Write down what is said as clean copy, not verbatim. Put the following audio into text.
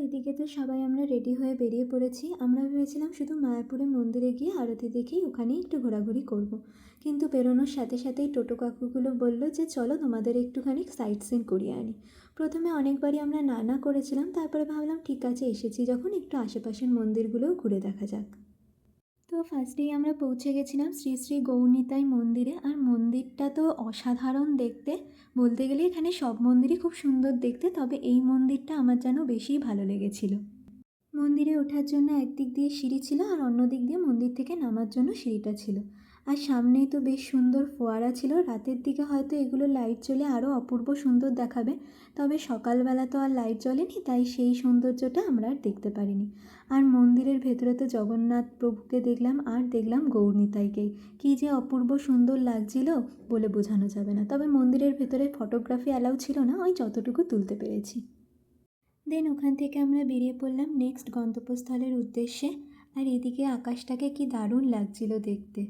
এদিকে তো সবাই আমরা রেডি হয়ে বেরিয়ে পড়েছি। আমরা ভেবেছিলাম শুধু মায়াপুরে মন্দিরে গিয়ে আরতি দেখেই ওখানেই একটু ঘোরাঘুরি করব। কিন্তু বেরোনোর সাথে সাথেই টোটো কাকুগুলো বলল যে চলো তোমাদের একটুখানি সাইট সিন করিয়ে আনি। প্রথমে অনেকবারই আমরা না না করেছিলাম, তারপরে ভাবলাম ঠিক আছে, এসেছি যখন একটু আশেপাশের মন্দিরগুলোও ঘুরে দেখা যাক। তো ফার্স্টেই আমরা পৌঁছে গেছিলাম শ্রী শ্রী গৌরনিতাই মন্দিরে। আর মন্দিরটা তো অসাধারণ দেখতে, বলতে গেলে এখানে সব মন্দিরই খুব সুন্দর দেখতে, তবে এই মন্দিরটা আমার যেন বেশিই ভালো লেগেছিল। মন্দিরে ওঠার জন্য একদিক দিয়ে সিঁড়ি ছিল আর অন্য দিক দিয়ে মন্দির থেকে নামার জন্য সিঁড়িটা ছিল। আর সামনেই তো বেশ সুন্দর ফোয়ারা ছিল। রাতের দিকে হয়তো এগুলো লাইট জ্বলে আরও অপূর্ব সুন্দর দেখাবে, তবে সকালবেলা তো আর লাইট জ্বলেনি, তাই সেই সৌন্দর্যটা আমরা আর দেখতে পারিনি। আর মন্দিরের ভেতরে তো জগন্নাথ প্রভুকে দেখলাম আর দেখলাম গৌরনিতাইকেই, কী যে অপূর্ব সুন্দর লাগছিল বলে বোঝানো যাবে না। তবে মন্দিরের ভেতরে ফটোগ্রাফি অ্যালাউ ছিল না, ওই যতটুকু তুলতে পেরেছি। দেন ওখান থেকে আমরা বেরিয়ে পড়লাম নেক্সট গন্তব্যস্থলের উদ্দেশ্যে। আর এদিকে আকাশটাকে কি দারুণ লাগছিল দেখতে।